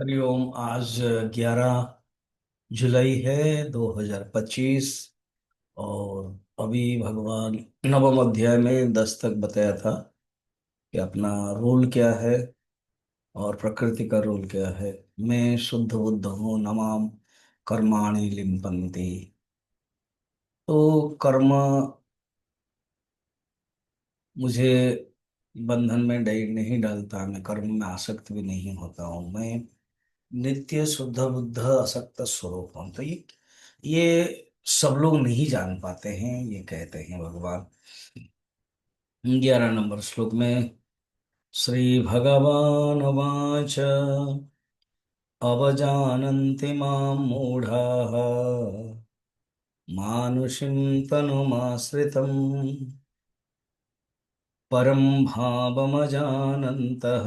हरिओम। आज 11 जुलाई है 2025। और अभी भगवान नवम अध्याय में दस्तक बताया था कि अपना रोल क्या है और प्रकृति का रोल क्या है। मैं शुद्ध बुद्ध हूँ, नमाम कर्माणि लिम्पन्ति। तो कर्म मुझे बंधन में नहीं डालता, मैं कर्म में आसक्त भी नहीं होता हूँ। मैं नित्य शुद्ध बुद्ध असक्त स्वरूप हूँ। तो ये सब लोग नहीं जान पाते हैं, ये कहते हैं भगवान। 11 नंबर श्लोक में श्री भगवान वाच अवजानन्ति मां मूढ़ाः मानुषीं तनुमाश्रितम् परं भावमजानन्तः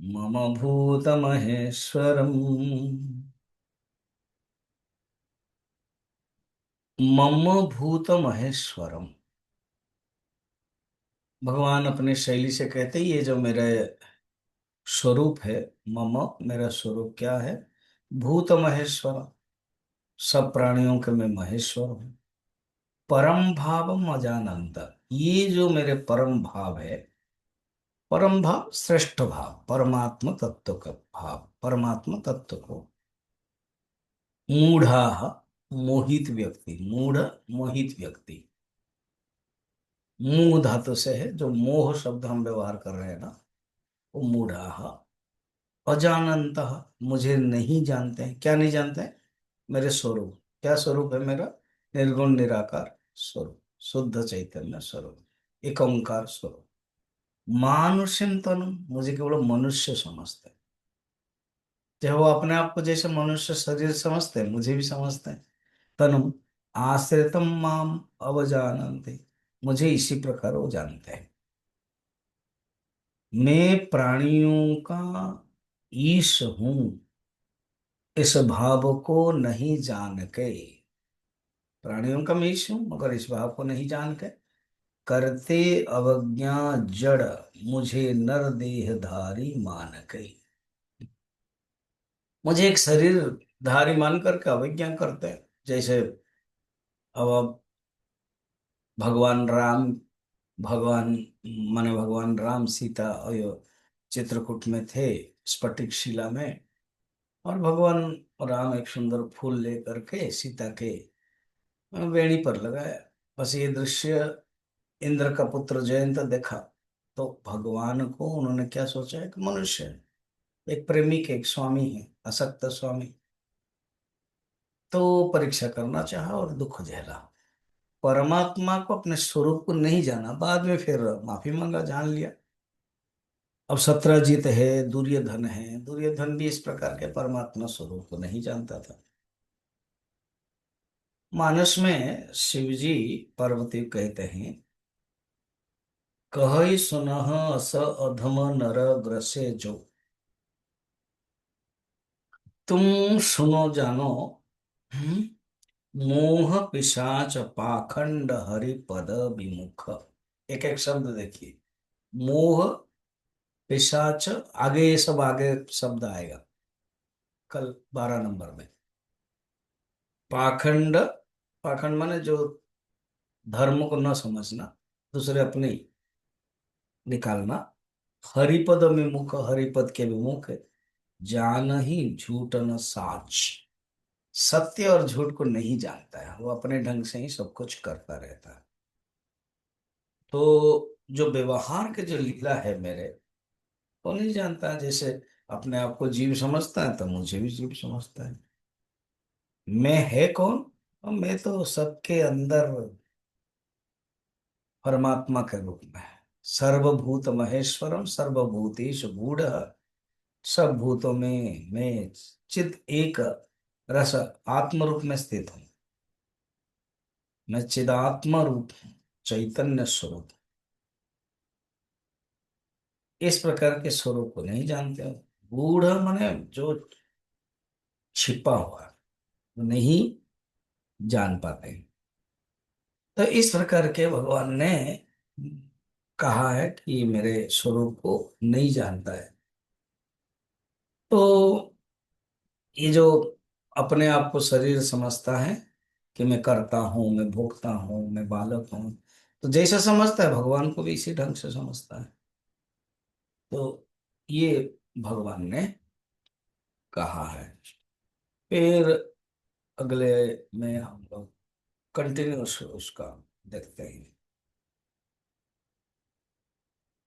मम भूतमहेश्वरम्। मम भूत महेश्वरम। भगवान अपने शैली से कहते हैं ये जो मेरा स्वरूप है, मम, मेरा स्वरूप क्या है? भूत महेश्वर। सब प्राणियों के मैं महेश्वर हूँ। परम भावम अजानंत। ये जो मेरे परम भाव है, परम भाव श्रेष्ठ भाव, परमात्म तत्व का भाव, परमात्म तत्व को मूढ़ा, मोहित व्यक्ति, मूढ़ मोहित व्यक्ति। मूढ़ धातु से है, जो मोह शब्द हम व्यवहार कर रहे हैं ना, वो मूढ़ा अजानंत, मुझे नहीं जानते हैं। क्या नहीं जानते हैं? मेरे स्वरूप। क्या स्वरूप है मेरा? निर्गुण निराकार स्वरूप, शुद्ध चैतन्य स्वरूप, एक ओंकार स्वरूप। मानुष्यम तनु, मुझे केवल मनुष्य समझते हैं। जब वो अपने आप को जैसे मनुष्य शरीर समझते हैं, मुझे भी समझते हैं। तनु आश्रितम माम अवजानन्ति, मुझे इसी प्रकार वो जानते हैं। मैं प्राणियों का ईश हूं, इस भाव को नहीं जान के। प्राणियों का मैं ईश हूं, मगर इस भाव को नहीं जान के करते अवज्ञा जड़, मुझे नर देहधारी मान के। मुझे एक शरीर धारी मान करके अवज्ञा करते हैं। जैसे अब भगवान राम, भगवान माने भगवान राम सीता और चित्रकूट में थे, स्फटिक शिला में। और भगवान राम एक सुंदर फूल लेकर के सीता के वेणी पर लगाया। बस ये दृश्य इंद्र का पुत्र जयंत देखा, तो भगवान को उन्होंने क्या सोचा, एक मनुष्य है, एक प्रेमिक, एक स्वामी है, असक्त स्वामी। तो परीक्षा करना चाहा और दुख झेला। परमात्मा को, अपने स्वरूप को नहीं जाना। बाद में फिर माफी मांगा, जान लिया। अब सत्यजीत है, दुर्योधन है। दुर्योधन भी इस प्रकार के परमात्मा स्वरूप को नहीं जानता था। मानस में शिवजी पार्वती कहते हैं, कहि सुनह अस अधम नर ग्रसे जो। तुम सुनो जानो, हम्म, मोह पिशाच पाखंड हरि पद विमुख। एक एक शब्द देखिए। मोह, पिशाच, आगे ये सब आगे शब्द आएगा कल 12 नंबर में। पाखंड, पाखंड माने जो धर्म को न समझना, दूसरे अपने ही निकालना। हरिपद विमुख, हरिपद के विमुख है। जान ही झूठ न साच, सत्य और झूठ को नहीं जानता है, वो अपने ढंग से ही सब कुछ करता रहता है। तो जो व्यवहार के जो लीला है मेरे, वो नहीं जानता। जैसे अपने आप को जीव समझता है, तो मुझे भी जीव समझता है। मैं है कौन? और मैं तो सबके अंदर परमात्मा के रूप में है। सर्वभूत महेश्वरम सर्वभूतेषु गूढ़, सब भूतों में मैं चित एक रस आत्म रूप में स्थित हूँ। मैं चिदात्मा रूप हूँ, चैतन्य स्वरूप। इस प्रकार के स्वरूप को नहीं जानते हो। गूढ़ माने जो छिपा हुआ, नहीं जान पाते। तो इस प्रकार के भगवान ने कहा है कि मेरे स्वरूप को नहीं जानता है। तो ये जो अपने आप को शरीर समझता है कि मैं करता हूँ, मैं भोगता हूँ, मैं बालक हूँ, तो जैसे समझता है भगवान को भी इसी ढंग से समझता है। तो ये भगवान ने कहा है। फिर अगले में हम लोग कंटिन्यूस उसका देखते हैं।